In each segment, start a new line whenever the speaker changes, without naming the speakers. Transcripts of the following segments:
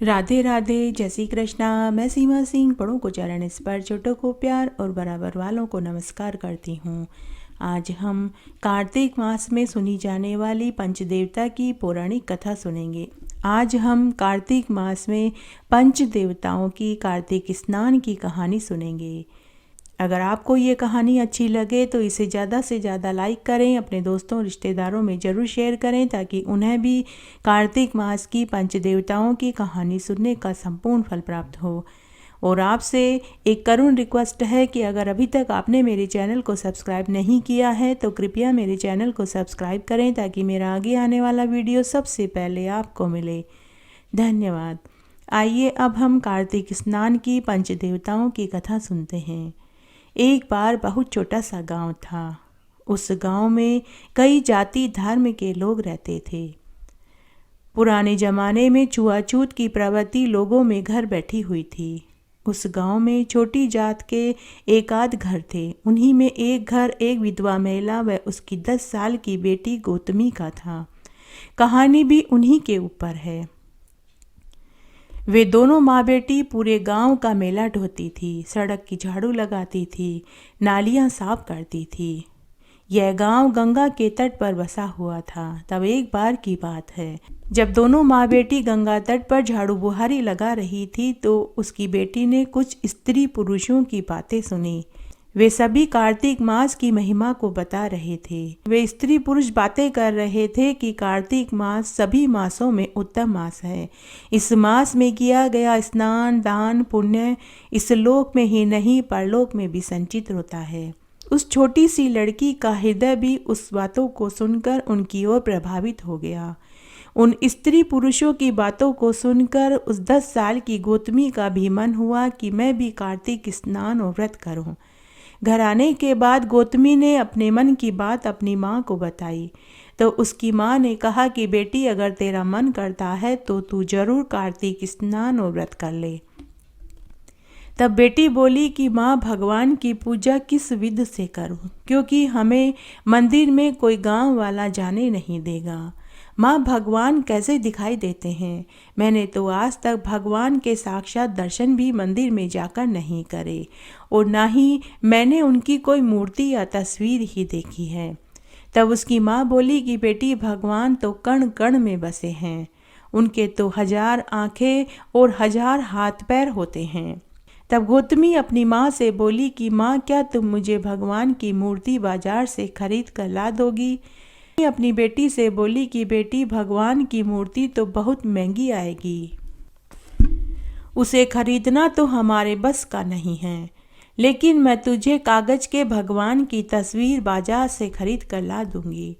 राधे राधे, जय श्री कृष्णा। मैं सीमा सिंह बड़ों को चरण स्पर्श, छोटों को प्यार और बराबर वालों को नमस्कार करती हूँ। आज हम कार्तिक मास में सुनी जाने वाली पंचदेवता की पौराणिक कथा सुनेंगे। आज हम कार्तिक मास में पंच देवताओं की कार्तिक स्नान की कहानी सुनेंगे। अगर आपको ये कहानी अच्छी लगे तो इसे ज़्यादा से ज़्यादा लाइक करें, अपने दोस्तों रिश्तेदारों में ज़रूर शेयर करें ताकि उन्हें भी कार्तिक मास की पंचदेवताओं की कहानी सुनने का संपूर्ण फल प्राप्त हो। और आपसे एक करुण रिक्वेस्ट है कि अगर अभी तक आपने मेरे चैनल को सब्सक्राइब नहीं किया है तो कृपया मेरे चैनल को सब्सक्राइब करें ताकि मेरा आगे आने वाला वीडियो सबसे पहले आपको मिले। धन्यवाद। आइए अब हम कार्तिक स्नान की पंचदेवताओं की कथा सुनते हैं। एक बार बहुत छोटा सा गांव था। उस गांव में कई जाति धर्म के लोग रहते थे। पुराने जमाने में छुआछूत की प्रवृत्ति लोगों में घर बैठी हुई थी। उस गांव में छोटी जात के एकाध घर थे। उन्हीं में एक घर एक विधवा महिला व उसकी 10 साल की बेटी गौतमी का था। कहानी भी उन्हीं के ऊपर है। वे दोनों माँ बेटी पूरे गांव का मेला ढोती थी, सड़क की झाड़ू लगाती थी, नालियां साफ करती थी। यह गांव गंगा के तट पर बसा हुआ था। तब एक बार की बात है, जब दोनों माँ बेटी गंगा तट पर झाड़ू बुहारी लगा रही थी तो उसकी बेटी ने कुछ स्त्री पुरुषों की बातें सुनी। वे सभी कार्तिक मास की महिमा को बता रहे थे। वे स्त्री पुरुष बातें कर रहे थे कि कार्तिक मास सभी मासों में उत्तम मास है। इस मास में किया गया स्नान दान पुण्य इस लोक में ही नहीं परलोक में भी संचित होता है। उस छोटी सी लड़की का हृदय भी उस बातों को सुनकर उनकी ओर प्रभावित हो गया। उन स्त्री पुरुषों की बातों को सुनकर उस 10 साल की गौतमी का भी मन हुआ कि मैं भी कार्तिक स्नान और व्रत करूं। घर आने के बाद गौतमी ने अपने मन की बात अपनी माँ को बताई तो उसकी माँ ने कहा कि बेटी अगर तेरा मन करता है तो तू जरूर कार्तिक स्नान और व्रत कर ले। तब बेटी बोली कि माँ भगवान की पूजा किस विधि से करूं, क्योंकि हमें मंदिर में कोई गांव वाला जाने नहीं देगा। माँ भगवान कैसे दिखाई देते हैं? मैंने तो आज तक भगवान के साक्षात दर्शन भी मंदिर में जाकर नहीं करे और ना ही मैंने उनकी कोई मूर्ति या तस्वीर ही देखी है। तब उसकी माँ बोली कि बेटी भगवान तो कण कण में बसे हैं। उनके तो 1000 आंखें और 1000 हाथ पैर होते हैं। तब गौतमी अपनी माँ से बोली कि माँ क्या तुम मुझे भगवान की मूर्ति बाजार से खरीद कर ला दोगी? अपनी बेटी से बोली कि बेटी भगवान की मूर्ति तो बहुत महंगी आएगी, उसे खरीदना तो हमारे बस का नहीं है, लेकिन मैं तुझे कागज के भगवान की तस्वीर बाजार से खरीद कर ला दूंगी।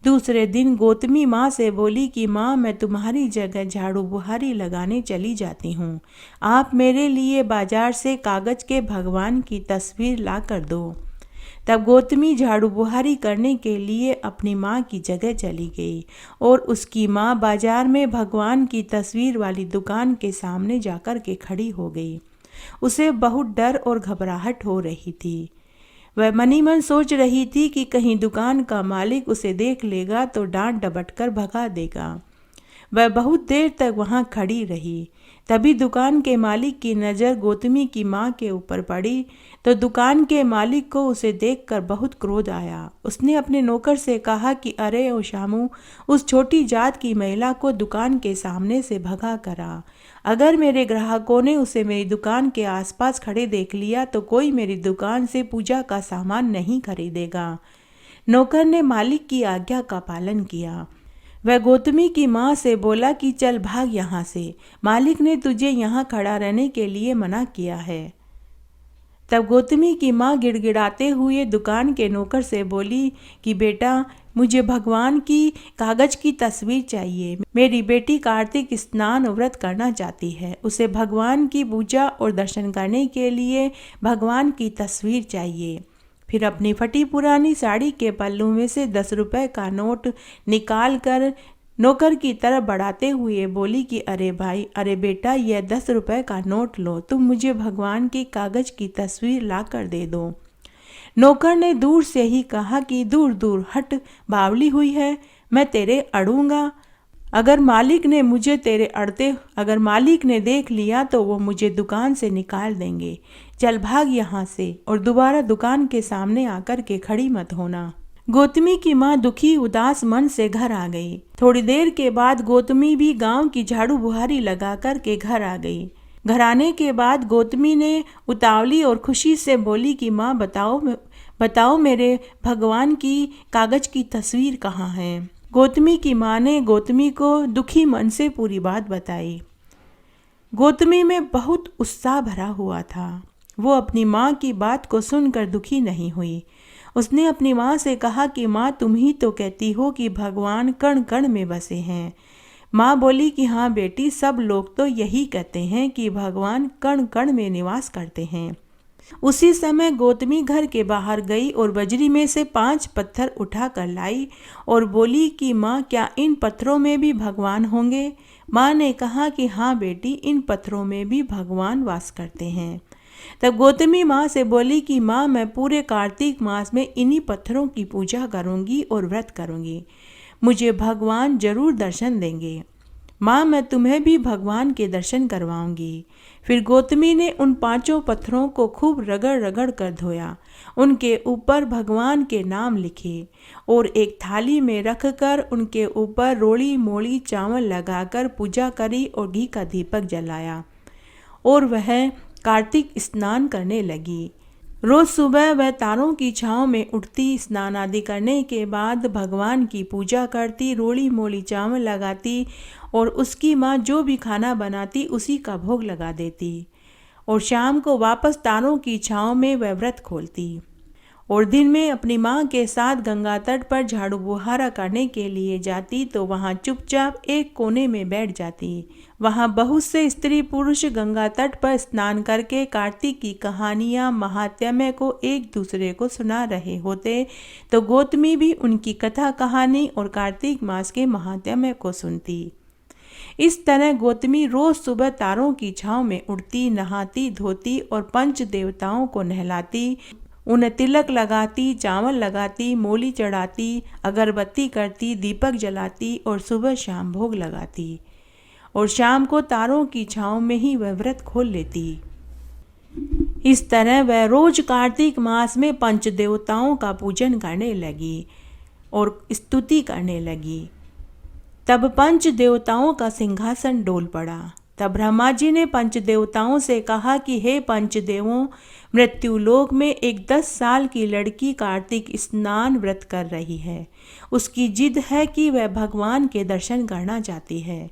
दूसरे दिन गौतमी माँ से बोली कि माँ मैं तुम्हारी जगह झाड़ू बुहारी लगाने चली जाती हूँ, आप मेरे लिए बाजार से कागज के भगवान की तस्वीर ला कर दो। तब गौतमी झाड़ू बुहारी करने के लिए अपनी माँ की जगह चली गई और उसकी माँ बाजार में भगवान की तस्वीर वाली दुकान के सामने जाकर के खड़ी हो गई। उसे बहुत डर और घबराहट हो रही थी। वह मनी मन सोच रही थी कि कहीं दुकान का मालिक उसे देख लेगा तो डांट डपट कर भगा देगा। वह बहुत देर तक वहां खड़ी रही। तभी दुकान के मालिक की नज़र गौतमी की माँ के ऊपर पड़ी तो दुकान के मालिक को उसे देखकर बहुत क्रोध आया। उसने अपने नौकर से कहा कि अरे ओ शामू, उस छोटी जात की महिला को दुकान के सामने से भगा करा। अगर मेरे ग्राहकों ने उसे मेरी दुकान के आसपास खड़े देख लिया तो कोई मेरी दुकान से पूजा का सामान नहीं खरीदेगा। नौकर ने मालिक की आज्ञा का पालन किया। वह गौतमी की माँ से बोला कि चल भाग यहाँ से, मालिक ने तुझे यहाँ खड़ा रहने के लिए मना किया है। तब गौतमी की माँ गिड़गिड़ाते हुए दुकान के नौकर से बोली कि बेटा मुझे भगवान की कागज की तस्वीर चाहिए। मेरी बेटी कार्तिक स्नान व्रत करना चाहती है, उसे भगवान की पूजा और दर्शन करने के लिए भगवान की तस्वीर चाहिए। फिर अपनी फटी पुरानी साड़ी के पल्लू में से 10 रुपए का नोट निकाल कर नौकर की तरफ बढ़ाते हुए बोली कि अरे भाई, अरे बेटा, यह 10 रुपए का नोट लो, तुम मुझे भगवान की कागज की तस्वीर ला कर दे दो। नौकर ने दूर से ही कहा कि दूर दूर हट, बावली हुई है, मैं तेरे अड़ूंगा। अगर मालिक ने देख लिया तो वो मुझे दुकान से निकाल देंगे। चल भाग यहाँ से और दोबारा दुकान के सामने आकर के खड़ी मत होना। गौतमी की माँ दुखी उदास मन से घर आ गई। थोड़ी देर के बाद गौतमी भी गांव की झाड़ू बुहारी लगा कर के घर आ गई। घर आने के बाद गौतमी ने उतावली और खुशी से बोली कि माँ बताओ मेरे भगवान की कागज की तस्वीर कहाँ है। गौतमी की माँ ने गौतमी को दुखी मन से पूरी बात बताई। गौतमी में बहुत उत्साह भरा हुआ था। वो अपनी माँ की बात को सुनकर दुखी नहीं हुई। उसने अपनी माँ से कहा कि माँ, तुम ही तो कहती हो कि भगवान कण कण में बसे हैं। माँ बोली कि हाँ बेटी, सब लोग तो यही कहते हैं कि भगवान कण कण में निवास करते हैं। उसी समय गौतमी घर के बाहर गई और बजरी में से 5 पत्थर उठा कर लाई और बोली कि माँ, क्या इन पत्थरों में भी भगवान होंगे? माँ ने कहा कि हाँ बेटी, इन पत्थरों में भी भगवान वास करते हैं। तब गौतमी माँ से बोली कि माँ, मैं पूरे कार्तिक मास में इन्हीं पत्थरों की पूजा करूँगी और व्रत करूँगी। मुझे भगवान जरूर दर्शन देंगे। माँ, मैं तुम्हें भी भगवान के दर्शन करवाऊंगी। फिर गौतमी ने उन 5 पत्थरों को खूब रगड़ रगड़ कर धोया, उनके ऊपर भगवान के नाम लिखे और एक थाली में रखकर उनके ऊपर रोली मोली चावल लगाकर पूजा करी और घी का दीपक जलाया और वह कार्तिक स्नान करने लगी। रोज सुबह वह तारों की छांव में उठती, स्नान आदि करने के बाद भगवान की पूजा करती, रोली मोली चावल लगाती और उसकी माँ जो भी खाना बनाती उसी का भोग लगा देती और शाम को वापस तारों की छांव में वह व्रत खोलती और दिन में अपनी माँ के साथ गंगा तट पर झाड़ू बुहारा करने के लिए जाती तो वहाँ चुपचाप एक कोने में बैठ जाती। वहाँ बहुत से स्त्री पुरुष गंगा तट पर स्नान करके कार्तिक की कहानियाँ महात्म्य को एक दूसरे को सुना रहे होते तो गौतमी भी उनकी कथा कहानी और कार्तिक मास के महात्म्य को सुनती। इस तरह गौतमी रोज सुबह तारों की छांव में उठती, नहाती धोती और पंच देवताओं को नहलाती, उन्हें तिलक लगाती, चावल लगाती, मोली चढ़ाती, अगरबत्ती करती, दीपक जलाती और सुबह शाम भोग लगाती और शाम को तारों की छांव में ही वह व्रत खोल लेती। इस तरह वह रोज कार्तिक मास में पंच देवताओं का पूजन करने लगी और स्तुति करने लगी। तब पंच देवताओं का सिंहासन डोल पड़ा। तब ब्रह्मा जी ने पंच देवताओं से कहा कि हे पंचदेवों, मृत्युलोक में एक 10 साल की लड़की कार्तिक स्नान व्रत कर रही है। उसकी जिद है कि वह भगवान के दर्शन करना चाहती है।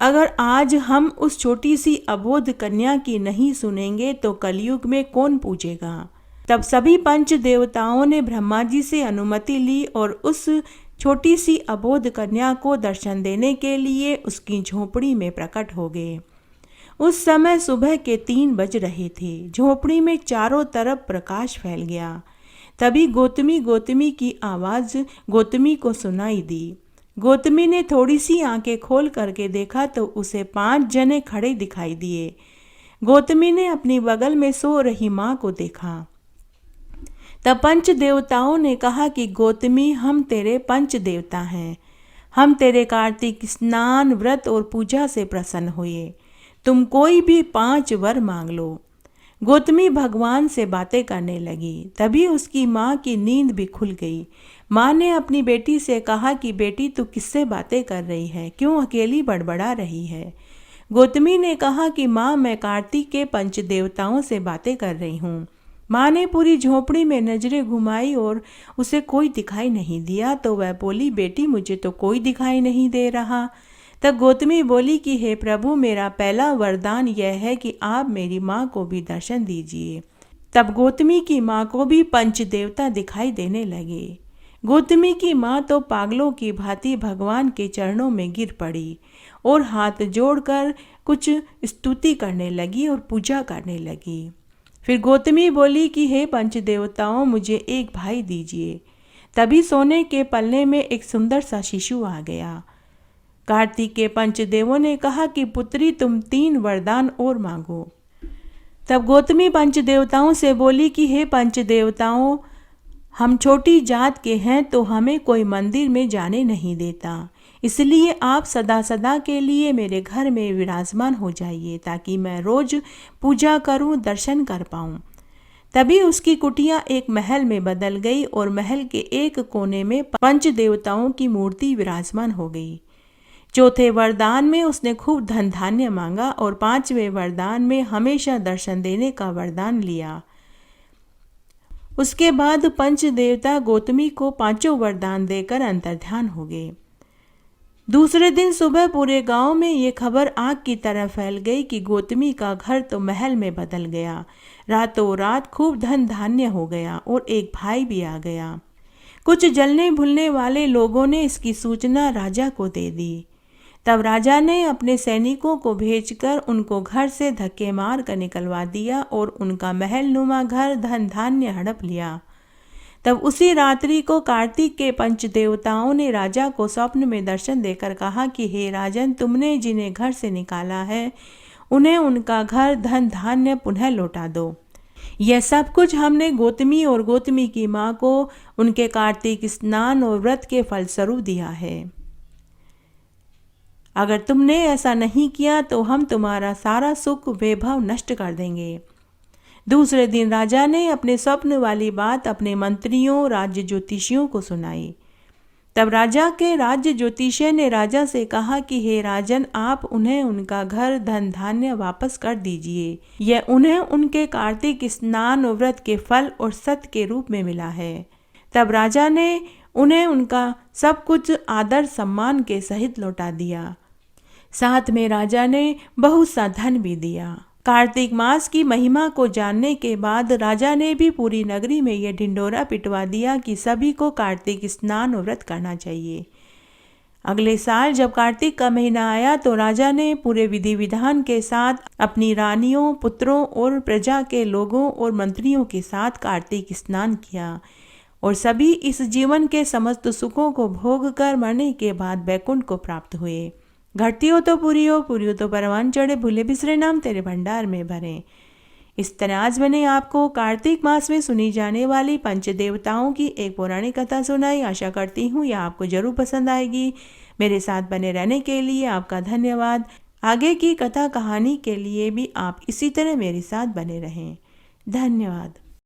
अगर आज हम उस छोटी सी अबोध कन्या की नहीं सुनेंगे तो कलयुग में कौन पूजेगा। तब सभी पंच देवताओं ने ब्रह्मा जी से अनुमति ली और उस छोटी सी अबोध कन्या को दर्शन देने के लिए उसकी झोपड़ी में प्रकट हो गए। उस समय सुबह के 3 बज रहे थे। झोपड़ी में चारों तरफ प्रकाश फैल गया। तभी गौतमी गौतमी की आवाज़ गौतमी को सुनाई दी। गौतमी ने थोड़ी सी आंखें खोल करके देखा तो उसे 5 जने खड़े दिखाई दिए। गौतमी ने अपनी बगल में सो रही माँ को देखा। तब पंच देवताओं ने कहा कि गौतमी, हम तेरे पंच देवता हैं। हम तेरे कार्तिक स्नान व्रत और पूजा से प्रसन्न हुए। तुम कोई भी 5 वर मांग लो। गौतमी भगवान से बातें करने लगी। तभी उसकी माँ की नींद भी खुल गई। माँ ने अपनी बेटी से कहा कि बेटी, तू किससे बातें कर रही है? क्यों अकेली बड़बड़ा रही है? गौतमी ने कहा कि माँ, मैं कार्तिक के पंच देवताओं से बातें कर रही हूँ। माँ ने पूरी झोपड़ी में नजरें घुमाई और उसे कोई दिखाई नहीं दिया तो वह बोली, बेटी, मुझे तो कोई दिखाई नहीं दे रहा। तब गौतमी बोली कि हे प्रभु, मेरा पहला वरदान यह है कि आप मेरी माँ को भी दर्शन दीजिए। तब गौतमी की माँ को भी पंच देवता दिखाई देने लगे। गौतमी की माँ तो पागलों की भांति भगवान के चरणों में गिर पड़ी और हाथ जोड़कर कुछ स्तुति करने लगी और पूजा करने लगी। फिर गौतमी बोली कि हे पंच देवताओं, मुझे एक भाई दीजिए। तभी सोने के पलने में एक सुंदर सा शिशु आ गया। कार्तिक के पंचदेवों ने कहा कि पुत्री, तुम 3 वरदान और मांगो। तब गौतमी पंचदेवताओं से बोली कि हे पंचदेवताओं, हम छोटी जात के हैं तो हमें कोई मंदिर में जाने नहीं देता, इसलिए आप सदा सदा के लिए मेरे घर में विराजमान हो जाइए ताकि मैं रोज पूजा करूं, दर्शन कर पाऊं। तभी उसकी कुटिया एक महल में बदल गई और महल के एक कोने में पंच देवताओं की मूर्ति विराजमान हो गई। चौथे वरदान में उसने खूब धन धान्य मांगा और पांचवें वरदान में हमेशा दर्शन देने का वरदान लिया। उसके बाद पंच देवता गौतमी को पांचों वरदान देकर अंतर्ध्यान हो गए। दूसरे दिन सुबह पूरे गांव में ये खबर आग की तरह फैल गई कि गौतमी का घर तो महल में बदल गया। रातों रात खूब धन धान्य हो गया और एक भाई भी आ गया। कुछ जलने भुलने वाले लोगों ने इसकी सूचना राजा को दे दी। तब राजा ने अपने सैनिकों को भेजकर उनको घर से धक्के मार कर निकलवा दिया और उनका महल नुमा घर धन धान्य हड़प लिया। तब उसी रात्रि को कार्तिक के पंच देवताओं ने राजा को स्वप्न में दर्शन देकर कहा कि हे राजन, तुमने जिन्हें घर से निकाला है उन्हें उनका घर धन धान्य पुनः लौटा दो। यह सब कुछ हमने गौतमी और गौतमी की माँ को उनके कार्तिक स्नान और व्रत के फलस्वरूप दिया है। अगर तुमने ऐसा नहीं किया तो हम तुम्हारा सारा सुख वैभव नष्ट कर देंगे। दूसरे दिन राजा ने अपने स्वप्न वाली बात अपने मंत्रियों, राज्य ज्योतिषियों को सुनाई। तब राजा के राज्य ज्योतिषी ने राजा से कहा कि हे राजन, आप उन्हें उनका घर धन धान्य वापस कर दीजिए। यह उन्हें उनके कार्तिक स्नान और व्रत के फल और सत्य के रूप में मिला है। तब राजा ने उन्हें उनका सब कुछ आदर सम्मान के सहित लौटा दिया। साथ में राजा ने बहुत सा धन भी दिया। कार्तिक मास की महिमा को जानने के बाद राजा ने भी पूरी नगरी में यह ढिंढोरा पिटवा दिया कि सभी को कार्तिक स्नान और व्रत करना चाहिए। अगले साल जब कार्तिक का महीना आया तो राजा ने पूरे विधि विधान के साथ अपनी रानियों, पुत्रों और प्रजा के लोगों और मंत्रियों के साथ कार्तिक स्नान किया और सभी इस जीवन के समस्त सुखों को भोग कर मरने के बाद वैकुंठ को प्राप्त हुए। घटती हो तो पूरी हो तो परवान चढ़े, भूले बिसरे नाम तेरे भंडार में भरे। इस तरह आज मैंने आपको कार्तिक मास में सुनी जाने वाली पंच देवताओं की एक पौराणिक कथा सुनाई। आशा करती हूँ यह आपको जरूर पसंद आएगी। मेरे साथ बने रहने के लिए आपका धन्यवाद। आगे की कथा कहानी के लिए भी आप इसी तरह मेरे साथ बने रहें। धन्यवाद।